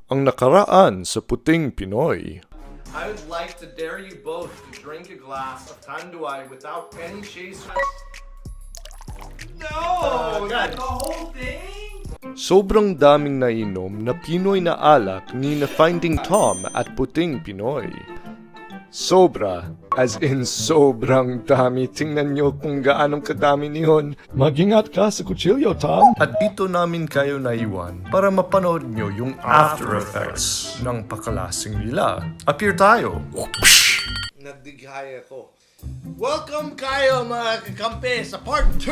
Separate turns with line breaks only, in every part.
ang nakaraan sa puting Pinoy.
I would like to dare you both to drink a glass of tanduay without any chaser.
No! Not the whole thing?
Sobrang daming nainom na Pinoy na alak ni na Finding Tom at puting Pinoy. Sobra, as in sobrang dami. Tingnan nyo kung gaanong kadami niyon. Mag-ingat ka sa kutsilyo, Tom. At dito namin kayo naiwan para mapanood nyo yung after effects ng pakalasing nila. Appear tayo.
Nagdigaya ko. Welcome kayo mga kakampi sa part 2!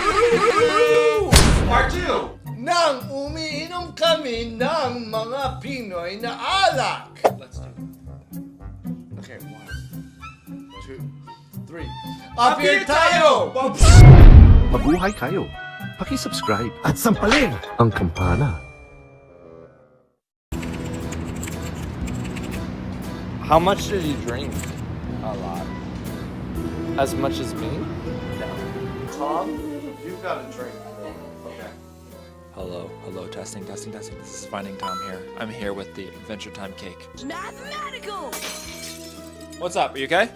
Part 2!
Nang umiinom kami ng mga Pinoy na alak! Let's do it. Okay, 1, 2, 3. Appear tayo!
Mabuhay kayo. Paki-subscribe at sampalin ang kampana.
How much did you drink? A lot. As much as me? No. Tom, you've got a drink. Okay.
Hello, testing. This is Finding Tom here. I'm here with the Adventure Time cake.
Mathematical!
What's up? Are you okay?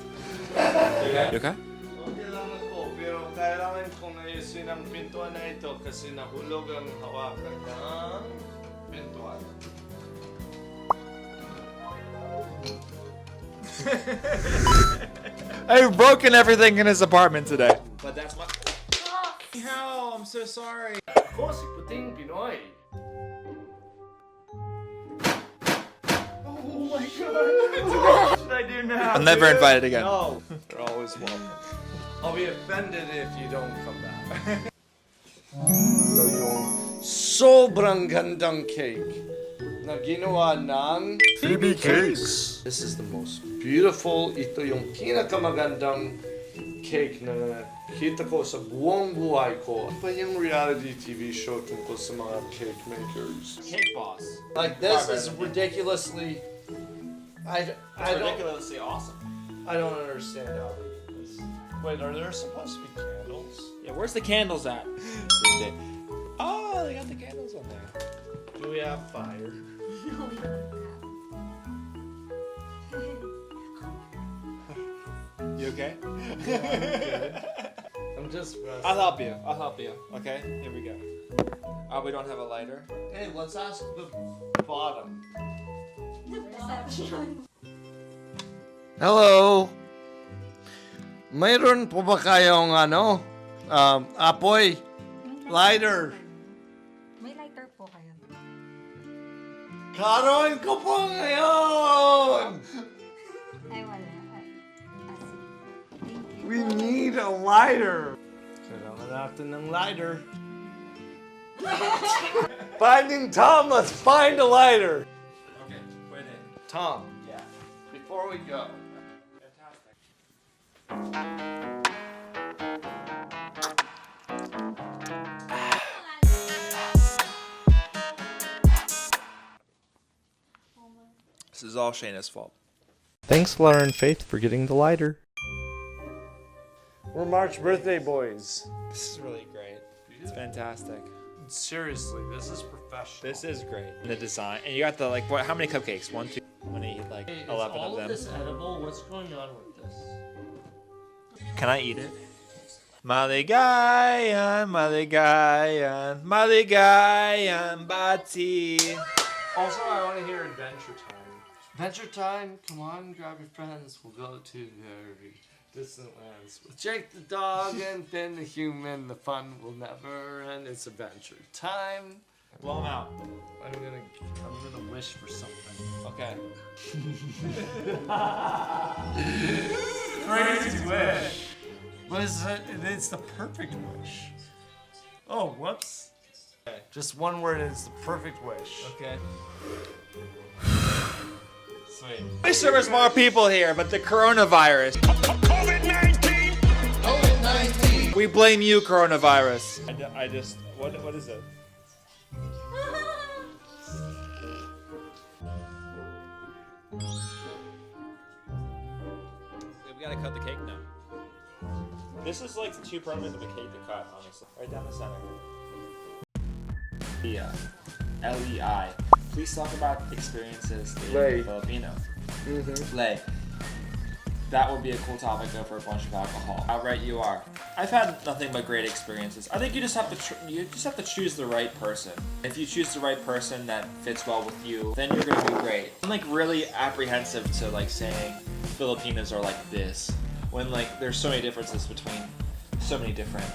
You okay?
Okay lang ako, pero kailangan kong ayusin ang pintuan na ito kasi nahulog ang hawakan ng pintuan.
I've broken everything in his apartment today.
But that's my... Hell, I'm so sorry.
Ako si Puting Pinoy.
Oh my god. What should I do now?
I'm never invited again.
No, you're always welcome. I'll be offended if you don't come back. Ito yung sobrang gandang cake na ginawa ng
Phoebe Cakes.
This is the most beautiful. Ito yung pinakamagandang cake na kita ko sa buong buhay ko. Ano pa yung reality TV show tungkol sa mga cake makers?
Cake boss.
Like this is ridiculously...
It's ridiculously awesome.
I don't understand how they do this. Wait, are there supposed to be candles?
Yeah, where's the candles at? Oh, they got the candles on there.
Do we have fire?
You okay?
I'm just resting.
I'll help you. Okay, here we go. Oh, we don't have a lighter?
Hey, let's ask the bottom. Hello. Mayroon po ba kayong apoy? Lighter.
May lighter po kayo.
Kaarawan ko po ngayon!
Ay, wala. Thank you.
We need a lighter. Kailangan natin ng lighter. Finding Tom, let's find a lighter.
Okay, wait in.
Tom,
Yeah.
before we go.
Fantastic.
This is all Shayna's fault.
Thanks, Laura and Faith, for getting the lighter.
We're March birthday boys.
This is really great. It's fantastic.
Seriously, this is professional.
This is great. The design, and you got the what? How many cupcakes? 1, 2. I'm gonna eat like
Hey, is
11
all
of them.
this edible? What's going on with this?
Can I eat it? Maligayan, bati.
Also, I want to hear Adventure Time. Adventure Time, come on, grab your friends. We'll go to very distant lands with Jake the dog and Finn the human. The fun will never end. It's Adventure Time.
Blow them out.
I'm gonna wish for something.
Okay.
Crazy wish. But it's the perfect wish. Oh, whoops.
Okay.
Just one word, and it's the perfect wish.
Okay.
Sweet.
I wish there was more people here, but the coronavirus.
COVID-19.
We blame you, coronavirus. I just. What is it? We gotta cut the cake now. This is like too permanent of a cake to cut, honestly. Right down the center. Yeah. Lei.
Please talk about experiences
Lay.
in Filipino.
Mm-hmm.
Lay. That would be a cool topic though for a bunch of alcohol. How right you are. I've had nothing but great experiences. I think you just have to choose the right person. If you choose the right person that fits well with you, then you're gonna do great. I'm like really apprehensive to like saying Filipinos are like this when like there's so many differences between so many different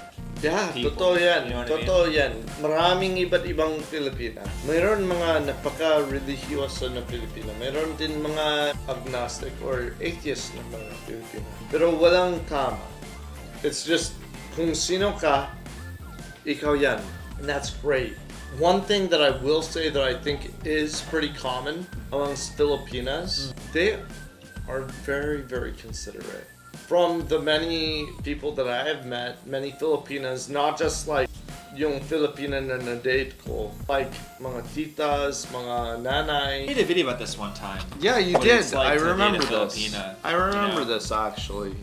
Yeah,
people.
totoo yan.
You know what I mean?
Totoo yan. Maraming iba't ibang Pilipina. Mayroon mga napaka-religyoso na Pilipina. Mayroon din mga agnostic or atheist na mga Pilipina. Pero walang tama. It's just, kung sino ka, ikaw yan. And that's great. One thing that I will say that I think is pretty common amongst Filipinas, they are very, very considerate. From the many people that I have met, many Filipinas, not just like yung Filipina na na-date ko, like mga titas, mga nanay.
I made a video about this one time.
Yeah, you
What
did.
it's like
I
to date a
remember this.
Filipina,
I remember
you know?
this actually.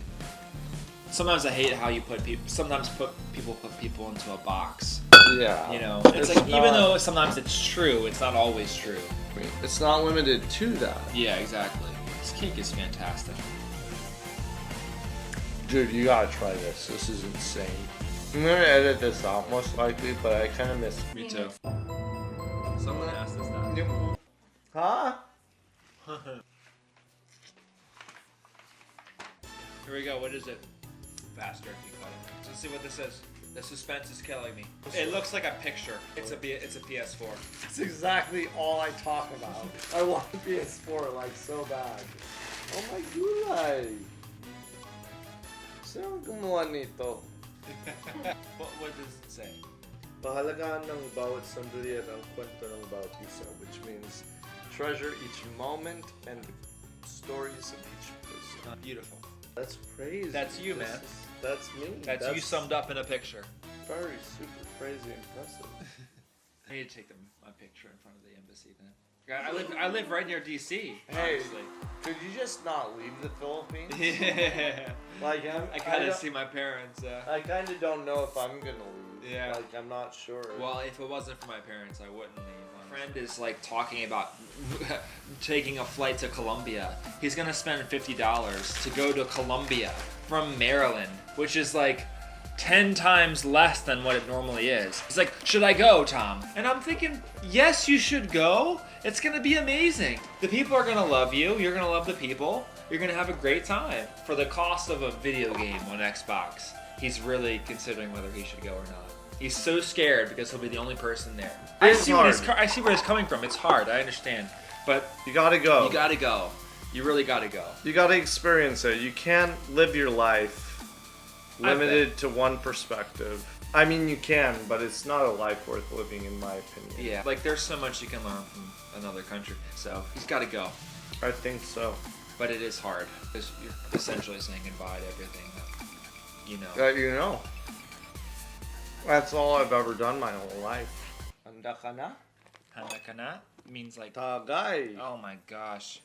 Sometimes I hate how you put people. Sometimes people put people into a box.
Yeah.
You know,
It's
it's like even
not-
though sometimes it's true, it's not always true.
It's not limited to that.
Yeah, exactly. This cake is fantastic.
Dude, you gotta try this. This is insane. I'm gonna edit this out most likely, but I kind of miss.
Me too. Someone asked us that.
Huh?
Here we go. What is it? Faster if you cut it. Let's see what this is. The suspense is killing me. It looks like a picture. It's a PS4.
That's exactly all I talk about. I want a PS4 like so bad. Oh my gulay. Sino ang gumawa nito?
What does it say?
Pahalagahan ng bawat sandali at ang kwento ng bawat isa, which means treasure each moment and the stories of each person.
Beautiful.
That's crazy.
That's you,
This
man.
That's me.
That's you summed up in a picture.
Very super crazy impressive.
I need to take my picture in front of the embassy then. I live right near DC.
Hey,
Honestly.
could you just not leave the Philippines?
Yeah.
Like
I gotta see my parents.
I kind of don't know if I'm gonna leave.
Yeah.
Like I'm not sure.
Well, if it wasn't for my parents, I wouldn't leave. My friend is like talking about taking a flight to Colombia. He's gonna spend $50 to go to Colombia from Maryland, which is like 10 times less than what it normally is. He's like, should I go, Tom? And I'm thinking, yes, you should go. It's gonna be amazing. The people are gonna love you. You're gonna love the people. You're gonna have a great time. For the cost of a video game on Xbox, he's really considering whether he should go or not. He's so scared because he'll be the only person there. I
It's
see
hard.
I see where he's coming from. It's hard. I understand, but
you gotta go.
you gotta go. You really gotta go.
You gotta experience it. You can't live your life limited to one perspective. I mean, you can, but it's not a life worth living, in my opinion.
Yeah, like there's so much you can learn from another country. So he's gotta go.
I think so.
But it is hard because you're essentially saying goodbye to everything that you know.
That you know. That's all I've ever done my whole life. Handa ka na?
Handa ka na means like,
Tagay.
oh my gosh.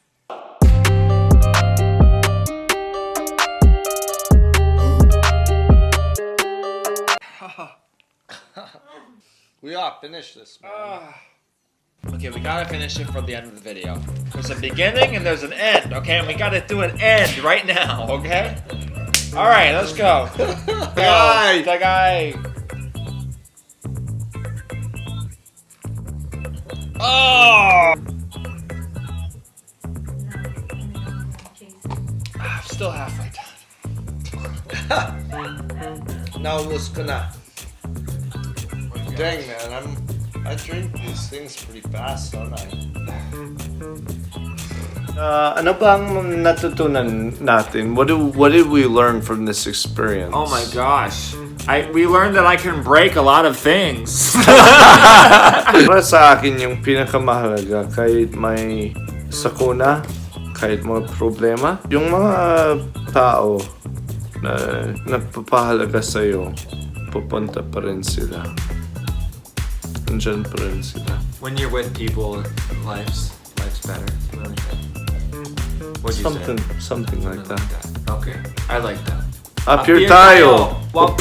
We gotta finish this, man.
Okay, we gotta finish it for the end of the video. There's a beginning and there's an end, okay? And we gotta do an end right now, okay? Alright, let's go.
Tagay.
Tagay. Oh! I'm still halfway done.
Naubos ko na. Dang, man, I drink these things pretty fast, don't I? Ano bang natutunan natin? What did we learn from this experience?
Oh my gosh. We learned that I can break a lot of things.
Para sa akin, yung pinakamahalaga, kahit may sakuna, kahit mga problema, yung mga tao na nagpapahalaga sa'yo, pupunta pa rin sila. Nandyan pa rin sila.
When you're with people, life's better. What'd you say?
Something like that.
Okay, I like that.
Up here
Here
tayo!
tayo. Well,